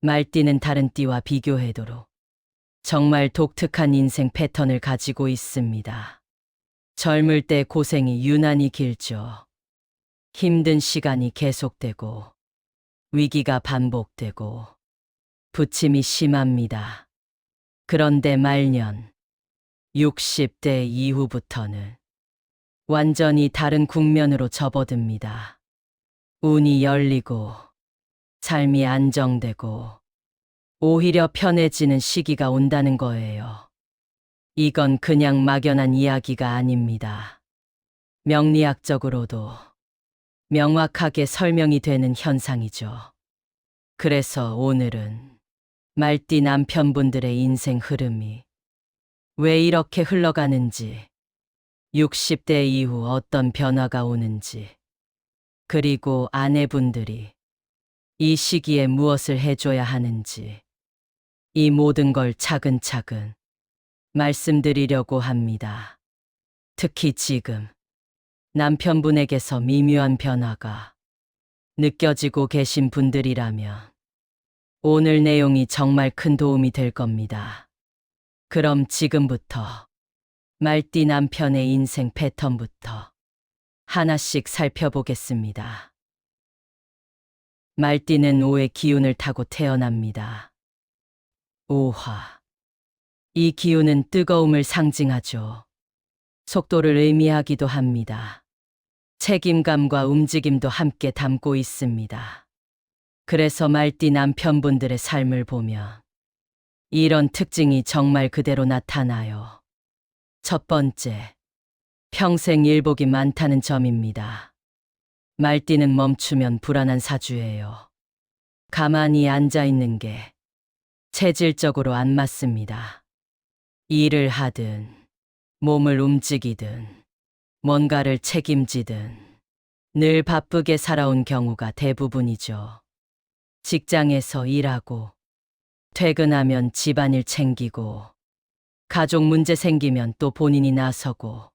말띠는 다른 띠와 비교해도 정말 독특한 인생 패턴을 가지고 있습니다. 젊을 때 고생이 유난히 길죠. 힘든 시간이 계속되고 위기가 반복되고 부침이 심합니다. 그런데 말년 60대 이후부터는 완전히 다른 국면으로 접어듭니다. 운이 열리고 삶이 안정되고 오히려 편해지는 시기가 온다는 거예요. 이건 그냥 막연한 이야기가 아닙니다. 명리학적으로도 명확하게 설명이 되는 현상이죠. 그래서 오늘은 말띠 남편분들의 인생 흐름이 왜 이렇게 흘러가는지, 60대 이후 어떤 변화가 오는지, 그리고 아내분들이 이 시기에 무엇을 해줘야 하는지, 이 모든 걸 차근차근 말씀드리려고 합니다. 특히 지금 남편분에게서 미묘한 변화가 느껴지고 계신 분들이라면 오늘 내용이 정말 큰 도움이 될 겁니다. 그럼 지금부터 말띠 남편의 인생 패턴부터 하나씩 살펴보겠습니다. 말띠는 오의 기운을 타고 태어납니다. 오화. 이 기운은 뜨거움을 상징하죠. 속도를 의미하기도 합니다. 책임감과 움직임도 함께 담고 있습니다. 그래서 말띠 남편분들의 삶을 보면 이런 특징이 정말 그대로 나타나요. 첫 번째, 평생 일복이 많다는 점입니다. 말띠는 멈추면 불안한 사주예요. 가만히 앉아 있는 게 체질적으로 안 맞습니다. 일을 하든, 몸을 움직이든, 뭔가를 책임지든, 늘 바쁘게 살아온 경우가 대부분이죠. 직장에서 일하고, 퇴근하면 집안일 챙기고, 가족 문제 생기면 또 본인이 나서고,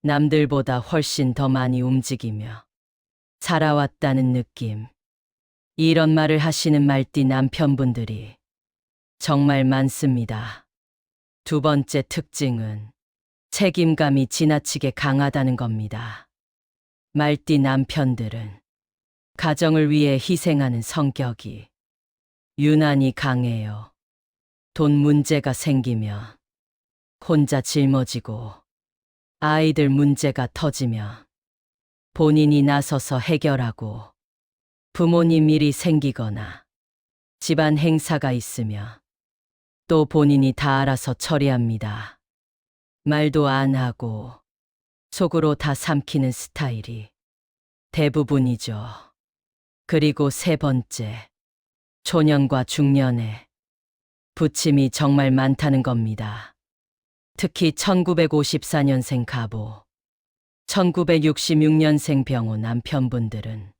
남들보다 훨씬 더 많이 움직이며 살아왔다는 느낌. 이런 말을 하시는 말띠 남편분들이 정말 많습니다. 두 번째 특징은 책임감이 지나치게 강하다는 겁니다. 말띠 남편들은 가정을 위해 희생하는 성격이 유난히 강해요. 돈 문제가 생기면 혼자 짊어지고 아이들 문제가 터지면 본인이 나서서 해결하고 부모님 일이 생기거나 집안 행사가 있으면 또 본인이 다 알아서 처리합니다. 말도 안 하고 속으로 다 삼키는 스타일이 대부분이죠. 그리고 세 번째, 초년과 중년에 부침이 정말 많다는 겁니다. 특히 1954년생 갑오, 1966년생 병호 남편분들은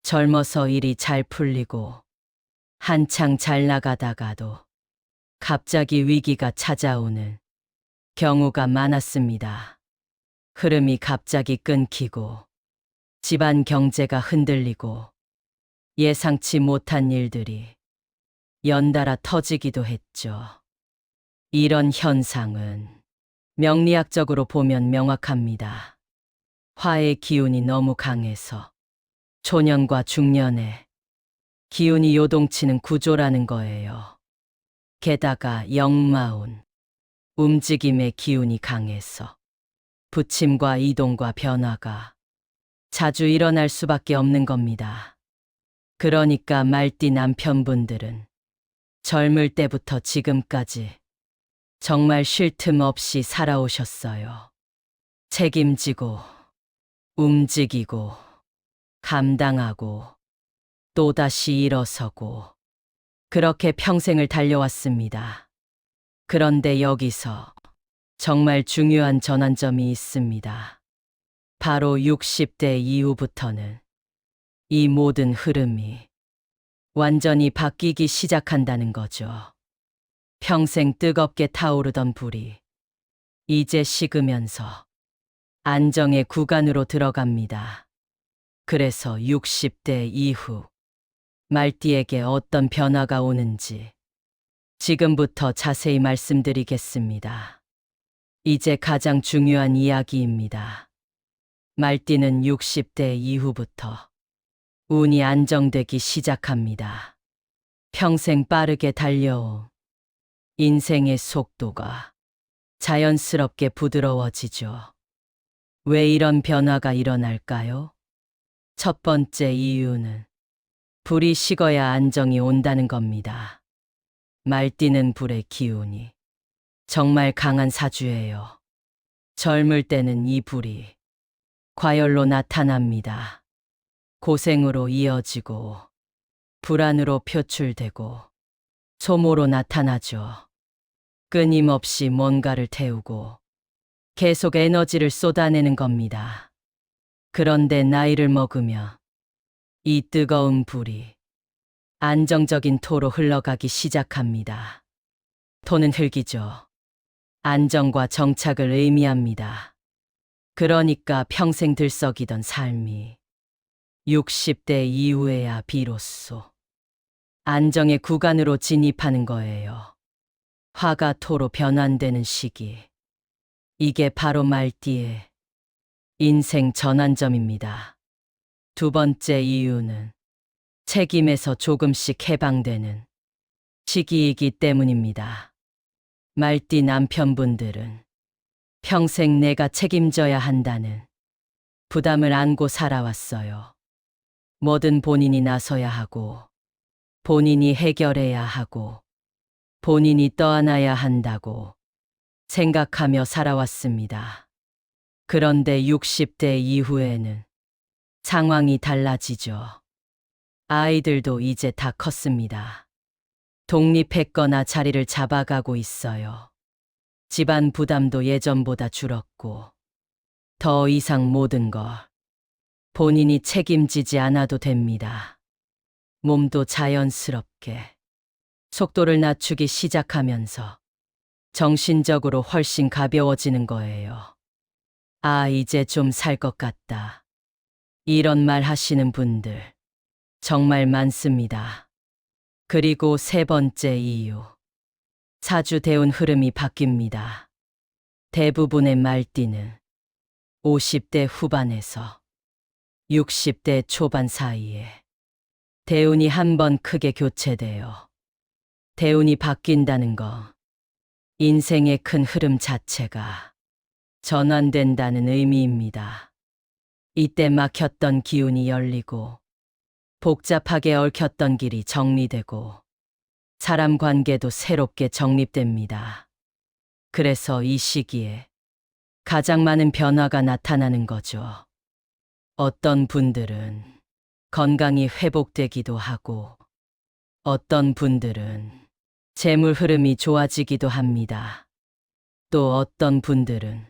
젊어서 일이 잘 풀리고 한창 잘 나가다가도 갑자기 위기가 찾아오는 경우가 많았습니다. 흐름이 갑자기 끊기고 집안 경제가 흔들리고 예상치 못한 일들이 연달아 터지기도 했죠. 이런 현상은 명리학적으로 보면 명확합니다. 화의 기운이 너무 강해서 초년과 중년에 기운이 요동치는 구조라는 거예요. 게다가 역마운, 움직임의 기운이 강해서 부침과 이동과 변화가 자주 일어날 수밖에 없는 겁니다. 그러니까 말띠 남편분들은 젊을 때부터 지금까지 정말 쉴 틈 없이 살아오셨어요. 책임지고, 움직이고, 감당하고, 또다시 일어서고, 그렇게 평생을 달려왔습니다. 그런데 여기서 정말 중요한 전환점이 있습니다. 바로 60대 이후부터는 이 모든 흐름이 완전히 바뀌기 시작한다는 거죠. 평생 뜨겁게 타오르던 불이 이제 식으면서 안정의 구간으로 들어갑니다. 그래서 60대 이후 말띠에게 어떤 변화가 오는지 지금부터 자세히 말씀드리겠습니다. 이제 가장 중요한 이야기입니다. 말띠는 60대 이후부터 운이 안정되기 시작합니다. 평생 빠르게 달려온 인생의 속도가 자연스럽게 부드러워지죠. 왜 이런 변화가 일어날까요? 첫 번째 이유는 불이 식어야 안정이 온다는 겁니다. 말띠는 불의 기운이 정말 강한 사주예요. 젊을 때는 이 불이 과열로 나타납니다. 고생으로 이어지고 불안으로 표출되고 소모로 나타나죠. 끊임없이 뭔가를 태우고 계속 에너지를 쏟아내는 겁니다. 그런데 나이를 먹으며 이 뜨거운 불이 안정적인 토로 흘러가기 시작합니다. 토는 흙이죠. 안정과 정착을 의미합니다. 그러니까 평생 들썩이던 삶이 60대 이후에야 비로소 안정의 구간으로 진입하는 거예요. 화가 토로 변환되는 시기. 이게 바로 말띠의 인생 전환점입니다. 두 번째 이유는 책임에서 조금씩 해방되는 시기이기 때문입니다. 말띠 남편분들은 평생 내가 책임져야 한다는 부담을 안고 살아왔어요. 뭐든 본인이 나서야 하고, 본인이 해결해야 하고, 본인이 떠안아야 한다고 생각하며 살아왔습니다. 그런데 60대 이후에는 상황이 달라지죠. 아이들도 이제 다 컸습니다. 독립했거나 자리를 잡아가고 있어요. 집안 부담도 예전보다 줄었고, 더 이상 모든 걸 본인이 책임지지 않아도 됩니다. 몸도 자연스럽게 속도를 낮추기 시작하면서 정신적으로 훨씬 가벼워지는 거예요. 아, 이제 좀 살 것 같다. 이런 말 하시는 분들 정말 많습니다. 그리고 세 번째 이유. 사주 대운 흐름이 바뀝니다. 대부분의 말띠는 50대 후반에서 60대 초반 사이에 대운이 한 번 크게 교체돼요. 대운이 바뀐다는 거, 인생의 큰 흐름 자체가 전환된다는 의미입니다. 이때 막혔던 기운이 열리고 복잡하게 얽혔던 길이 정리되고 사람 관계도 새롭게 정립됩니다. 그래서 이 시기에 가장 많은 변화가 나타나는 거죠. 어떤 분들은 건강이 회복되기도 하고 어떤 분들은 재물 흐름이 좋아지기도 합니다. 또 어떤 분들은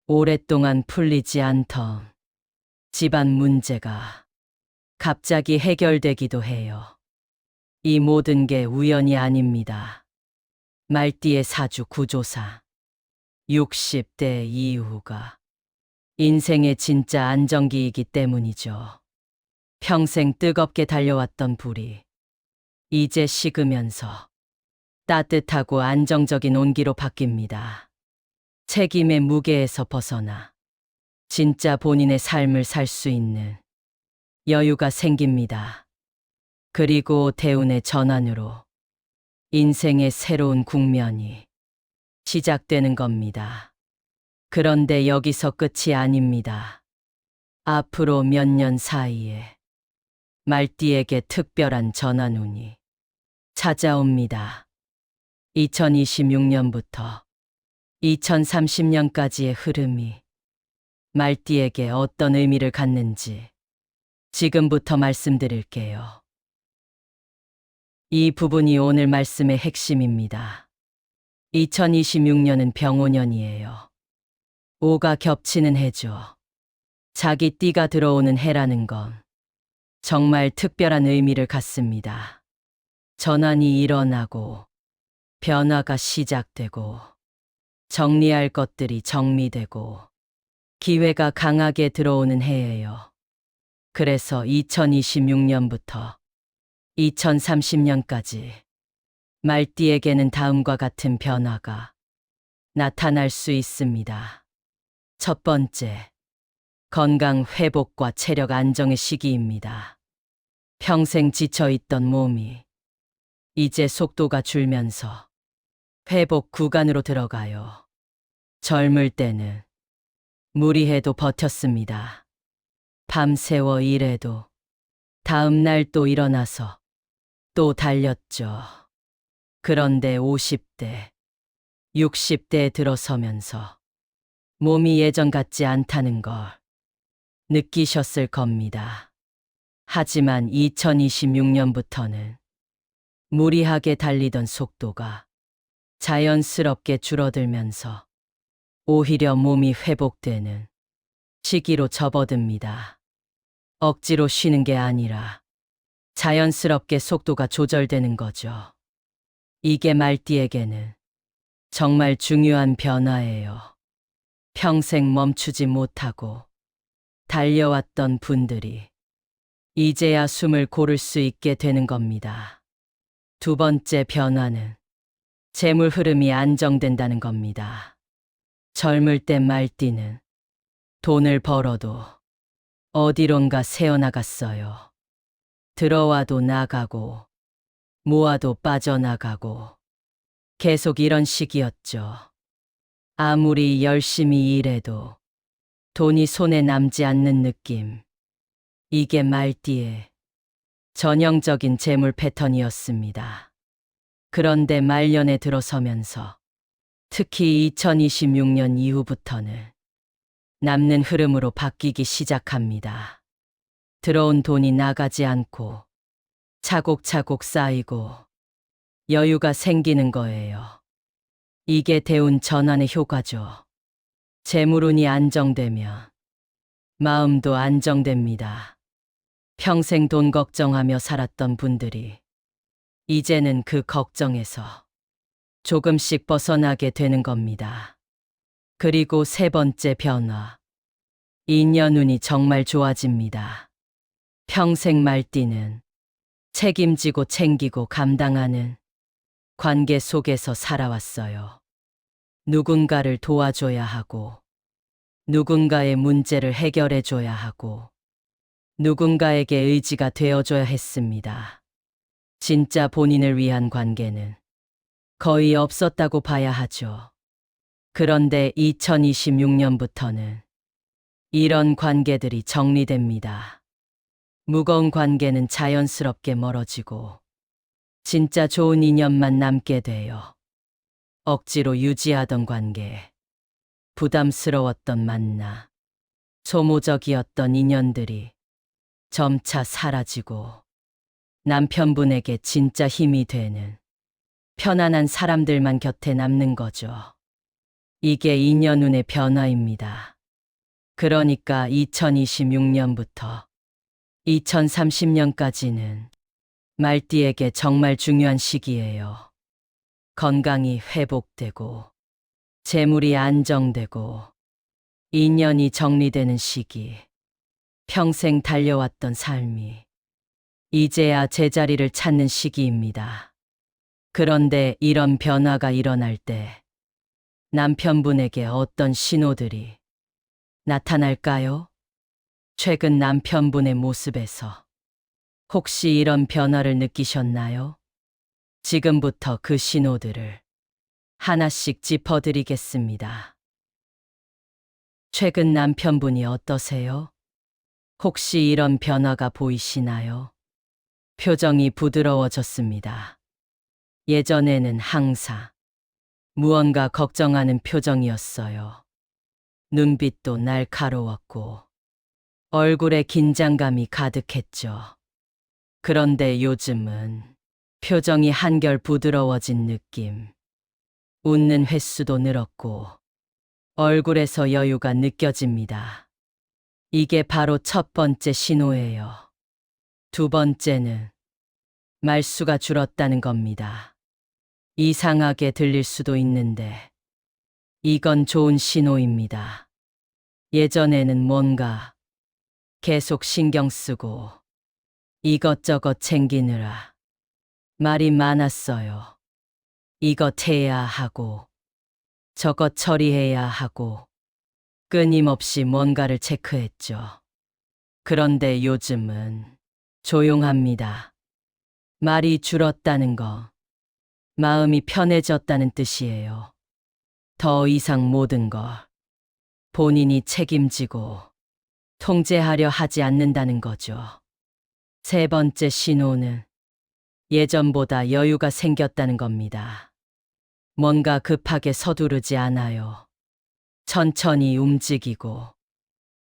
오랫동안 풀리지 않던 집안 문제가 갑자기 해결되기도 해요. 이 모든 게 우연이 아닙니다. 말띠의 사주 구조상 60대 이후가 인생의 진짜 안정기이기 때문이죠. 평생 뜨겁게 달려왔던 불이 이제 식으면서 따뜻하고 안정적인 온기로 바뀝니다. 책임의 무게에서 벗어나 진짜 본인의 삶을 살 수 있는 여유가 생깁니다. 그리고 대운의 전환으로 인생의 새로운 국면이 시작되는 겁니다. 그런데 여기서 끝이 아닙니다. 앞으로 몇 년 사이에 말띠에게 특별한 전환운이 찾아옵니다. 2026년부터 2030년까지의 흐름이 말띠에게 어떤 의미를 갖는지 지금부터 말씀드릴게요. 이 부분이 오늘 말씀의 핵심입니다. 2026년은 병오년이에요. 5가 겹치는 해죠. 자기 띠가 들어오는 해라는 건 정말 특별한 의미를 갖습니다. 전환이 일어나고 변화가 시작되고 정리할 것들이 정리되고 기회가 강하게 들어오는 해예요. 그래서 2026년부터 2030년까지 말띠에게는 다음과 같은 변화가 나타날 수 있습니다. 첫 번째, 건강 회복과 체력 안정의 시기입니다. 평생 지쳐있던 몸이 이제 속도가 줄면서 회복 구간으로 들어가요. 젊을 때는 무리해도 버텼습니다. 밤새워 일해도 다음 날 또 일어나서 또 달렸죠. 그런데 50대, 60대에 들어서면서 몸이 예전 같지 않다는 걸 느끼셨을 겁니다. 하지만 2026년부터는 무리하게 달리던 속도가 자연스럽게 줄어들면서 오히려 몸이 회복되는 시기로 접어듭니다. 억지로 쉬는 게 아니라 자연스럽게 속도가 조절되는 거죠. 이게 말띠에게는 정말 중요한 변화예요. 평생 멈추지 못하고 달려왔던 분들이 이제야 숨을 고를 수 있게 되는 겁니다. 두 번째 변화는 재물 흐름이 안정된다는 겁니다. 젊을 때 말띠는 돈을 벌어도 어디론가 새어나갔어요. 들어와도 나가고 모아도 빠져나가고 계속 이런 식이었죠. 아무리 열심히 일해도 돈이 손에 남지 않는 느낌. 이게 말띠의 전형적인 재물 패턴이었습니다. 그런데 말년에 들어서면서 특히 2026년 이후부터는 남는 흐름으로 바뀌기 시작합니다. 들어온 돈이 나가지 않고 차곡차곡 쌓이고 여유가 생기는 거예요. 이게 대운 전환의 효과죠. 재물운이 안정되면 마음도 안정됩니다. 평생 돈 걱정하며 살았던 분들이 이제는 그 걱정에서 조금씩 벗어나게 되는 겁니다. 그리고 세 번째 변화. 인연운이 정말 좋아집니다. 평생 말띠는 책임지고 챙기고 감당하는 관계 속에서 살아왔어요. 누군가를 도와줘야 하고, 누군가의 문제를 해결해줘야 하고, 누군가에게 의지가 되어줘야 했습니다. 진짜 본인을 위한 관계는 거의 없었다고 봐야 하죠. 그런데 2026년부터는 이런 관계들이 정리됩니다. 무거운 관계는 자연스럽게 멀어지고 진짜 좋은 인연만 남게 돼요. 억지로 유지하던 관계, 부담스러웠던 만나, 소모적이었던 인연들이 점차 사라지고 남편분에게 진짜 힘이 되는 편안한 사람들만 곁에 남는 거죠. 이게 인연운의 변화입니다. 그러니까 2026년부터 2030년까지는 말띠에게 정말 중요한 시기예요. 건강이 회복되고, 재물이 안정되고, 인연이 정리되는 시기. 평생 달려왔던 삶이 이제야 제자리를 찾는 시기입니다. 그런데 이런 변화가 일어날 때 남편분에게 어떤 신호들이 나타날까요? 최근 남편분의 모습에서 혹시 이런 변화를 느끼셨나요? 지금부터 그 신호들을 하나씩 짚어드리겠습니다. 최근 남편분이 어떠세요? 혹시 이런 변화가 보이시나요? 표정이 부드러워졌습니다. 예전에는 항상 무언가 걱정하는 표정이었어요. 눈빛도 날카로웠고 얼굴에 긴장감이 가득했죠. 그런데 요즘은 표정이 한결 부드러워진 느낌. 웃는 횟수도 늘었고 얼굴에서 여유가 느껴집니다. 이게 바로 첫 번째 신호예요. 두 번째는 말수가 줄었다는 겁니다. 이상하게 들릴 수도 있는데 이건 좋은 신호입니다. 예전에는 뭔가 계속 신경 쓰고 이것저것 챙기느라 말이 많았어요. 이것 해야 하고 저것 처리해야 하고 끊임없이 뭔가를 체크했죠. 그런데 요즘은 조용합니다. 말이 줄었다는 거, 마음이 편해졌다는 뜻이에요. 더 이상 모든 걸 본인이 책임지고 통제하려 하지 않는다는 거죠. 세 번째 신호는 예전보다 여유가 생겼다는 겁니다. 뭔가 급하게 서두르지 않아요. 천천히 움직이고,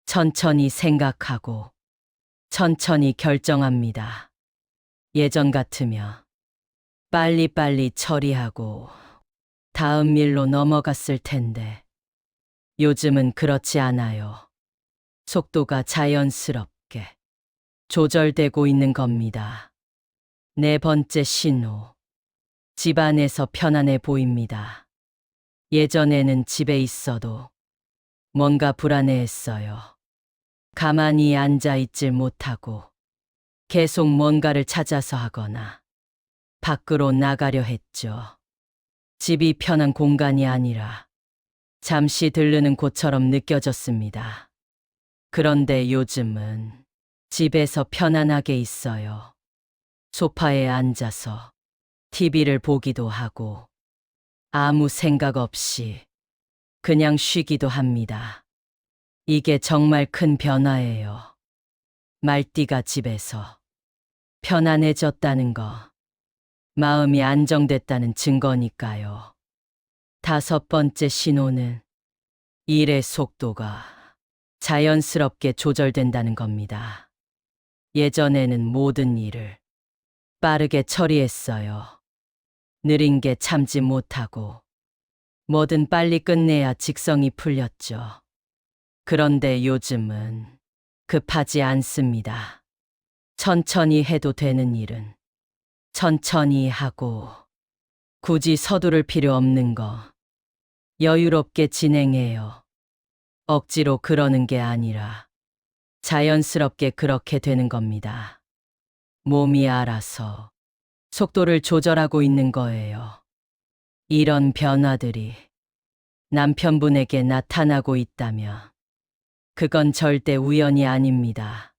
천천히 생각하고, 천천히 결정합니다. 예전 같으면 빨리빨리 처리하고 다음 일로 넘어갔을 텐데 요즘은 그렇지 않아요. 속도가 자연스럽게 조절되고 있는 겁니다. 네 번째 신호. 집안에서 편안해 보입니다. 예전에는 집에 있어도 뭔가 불안해했어요. 가만히 앉아 있질 못하고 계속 뭔가를 찾아서 하거나 밖으로 나가려 했죠. 집이 편한 공간이 아니라 잠시 들르는 곳처럼 느껴졌습니다. 그런데 요즘은 집에서 편안하게 있어요. 소파에 앉아서 TV를 보기도 하고 아무 생각 없이 그냥 쉬기도 합니다. 이게 정말 큰 변화예요. 말띠가 집에서 편안해졌다는 거, 마음이 안정됐다는 증거니까요. 다섯 번째 신호는 일의 속도가 자연스럽게 조절된다는 겁니다. 예전에는 모든 일을 빠르게 처리했어요. 느린 게 참지 못하고 뭐든 빨리 끝내야 직성이 풀렸죠. 그런데 요즘은 급하지 않습니다. 천천히 해도 되는 일은 천천히 하고 굳이 서두를 필요 없는 거 여유롭게 진행해요. 억지로 그러는 게 아니라 자연스럽게 그렇게 되는 겁니다. 몸이 알아서 속도를 조절하고 있는 거예요. 이런 변화들이 남편분에게 나타나고 있다면 그건 절대 우연이 아닙니다.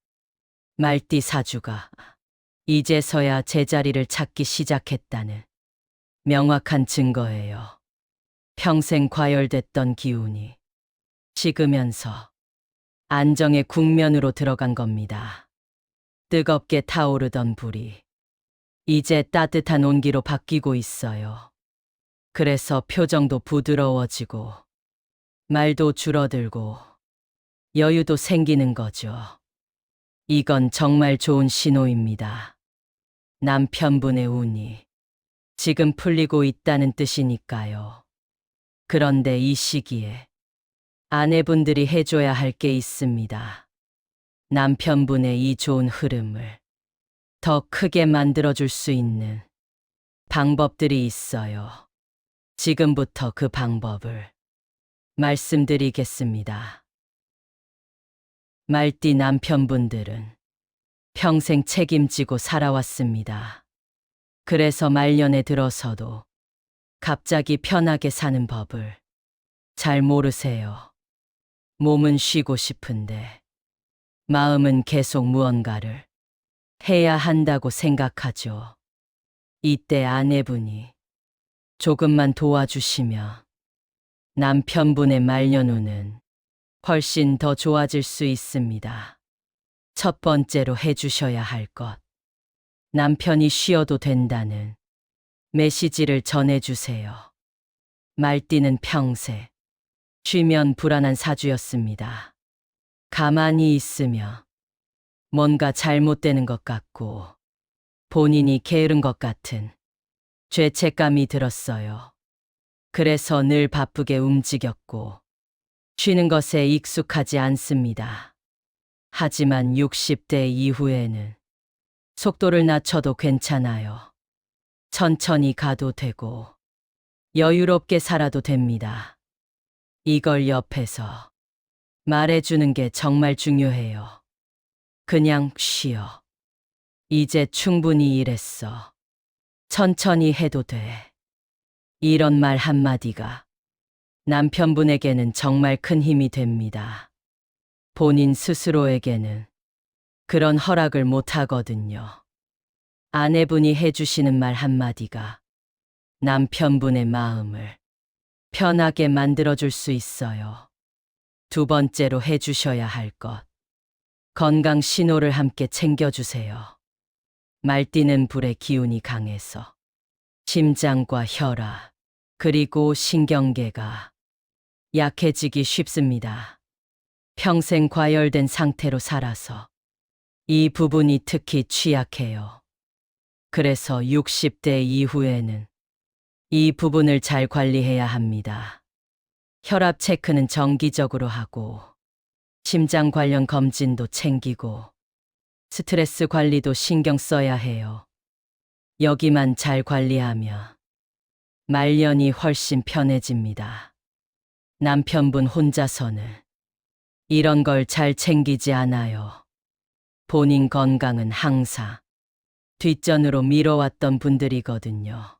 말띠 사주가 이제서야 제자리를 찾기 시작했다는 명확한 증거예요. 평생 과열됐던 기운이 식으면서 안정의 국면으로 들어간 겁니다. 뜨겁게 타오르던 불이 이제 따뜻한 온기로 바뀌고 있어요. 그래서 표정도 부드러워지고 말도 줄어들고 여유도 생기는 거죠. 이건 정말 좋은 신호입니다. 남편분의 운이 지금 풀리고 있다는 뜻이니까요. 그런데 이 시기에 아내분들이 해줘야 할 게 있습니다. 남편분의 이 좋은 흐름을 더 크게 만들어줄 수 있는 방법들이 있어요. 지금부터 그 방법을 말씀드리겠습니다. 말띠 남편분들은 평생 책임지고 살아왔습니다. 그래서 말년에 들어서도 갑자기 편하게 사는 법을 잘 모르세요. 몸은 쉬고 싶은데 마음은 계속 무언가를 해야 한다고 생각하죠. 이때 아내분이 조금만 도와주시면 남편분의 말년운은 훨씬 더 좋아질 수 있습니다. 첫 번째로 해주셔야 할 것. 남편이 쉬어도 된다는 메시지를 전해주세요. 말띠는 평생 쉬면 불안한 사주였습니다. 가만히 있으며 뭔가 잘못되는 것 같고 본인이 게으른 것 같은 죄책감이 들었어요. 그래서 늘 바쁘게 움직였고 쉬는 것에 익숙하지 않습니다. 하지만 60대 이후에는 속도를 낮춰도 괜찮아요. 천천히 가도 되고 여유롭게 살아도 됩니다. 이걸 옆에서 말해주는 게 정말 중요해요. 그냥 쉬어. 이제 충분히 일했어. 천천히 해도 돼. 이런 말 한마디가 남편분에게는 정말 큰 힘이 됩니다. 본인 스스로에게는 그런 허락을 못 하거든요. 아내분이 해주시는 말 한마디가 남편분의 마음을 편하게 만들어줄 수 있어요. 두 번째로 해주셔야 할 것. 건강 신호를 함께 챙겨주세요. 말띠는 불의 기운이 강해서 심장과 혈압, 그리고 신경계가 약해지기 쉽습니다. 평생 과열된 상태로 살아서 이 부분이 특히 취약해요. 그래서 60대 이후에는 이 부분을 잘 관리해야 합니다. 혈압 체크는 정기적으로 하고, 심장 관련 검진도 챙기고, 스트레스 관리도 신경 써야 해요. 여기만 잘 관리하면 말년이 훨씬 편해집니다. 남편분 혼자서는 이런 걸 잘 챙기지 않아요. 본인 건강은 항상 뒷전으로 미뤄왔던 분들이거든요.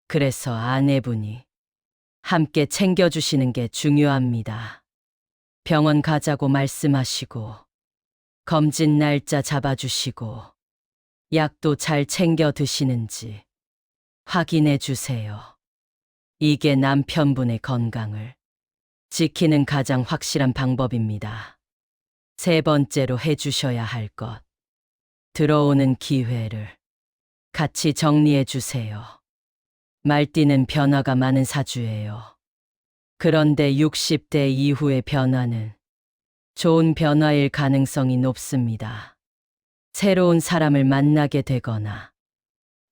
그래서 아내분이 함께 챙겨주시는 게 중요합니다. 병원 가자고 말씀하시고, 검진 날짜 잡아주시고, 약도 잘 챙겨 드시는지 확인해 주세요. 이게 남편분의 건강을 지키는 가장 확실한 방법입니다. 세 번째로 해주셔야 할 것. 들어오는 기회를 같이 정리해 주세요. 말띠는 변화가 많은 사주예요. 그런데 60대 이후의 변화는 좋은 변화일 가능성이 높습니다. 새로운 사람을 만나게 되거나,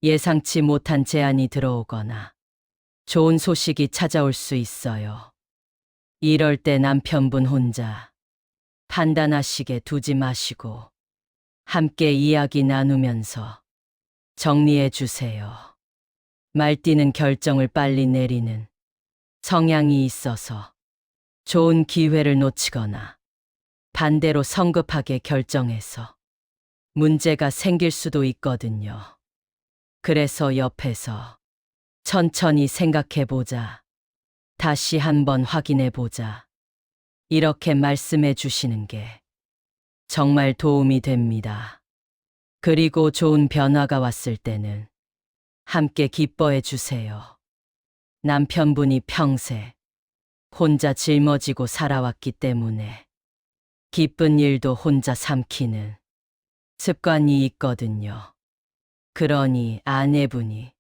예상치 못한 제안이 들어오거나, 좋은 소식이 찾아올 수 있어요. 이럴 때 남편분 혼자 판단하시게 두지 마시고, 함께 이야기 나누면서 정리해 주세요. 말띠는 결정을 빨리 내리는 성향이 있어서 좋은 기회를 놓치거나 반대로 성급하게 결정해서 문제가 생길 수도 있거든요. 그래서 옆에서 천천히 생각해보자, 다시 한번 확인해보자, 이렇게 말씀해 주시는 게 정말 도움이 됩니다. 그리고 좋은 변화가 왔을 때는 함께 기뻐해 주세요. 남편분이 평생 혼자 짊어지고 살아왔기 때문에 기쁜 일도 혼자 삼키는 습관이 있거든요. 그러니 아내분이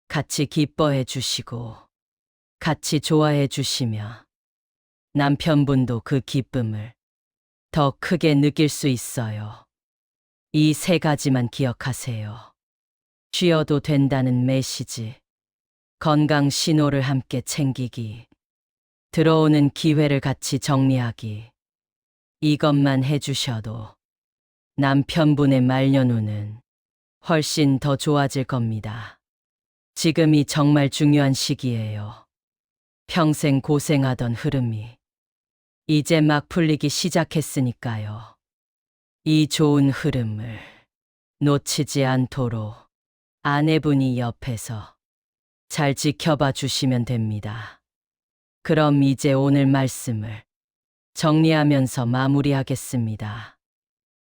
같이 기뻐해 주시고 같이 좋아해 주시면 남편분도 그 기쁨을 더 크게 느낄 수 있어요. 이 세 가지만 기억하세요. 쉬어도 된다는 메시지, 건강 신호를 함께 챙기기, 들어오는 기회를 같이 정리하기. 이것만 해주셔도 남편분의 말년운은 훨씬 더 좋아질 겁니다. 지금이 정말 중요한 시기예요. 평생 고생하던 흐름이 이제 막 풀리기 시작했으니까요. 이 좋은 흐름을 놓치지 않도록 아내분이 옆에서 잘 지켜봐 주시면 됩니다. 그럼 이제 오늘 말씀을 정리하면서 마무리하겠습니다.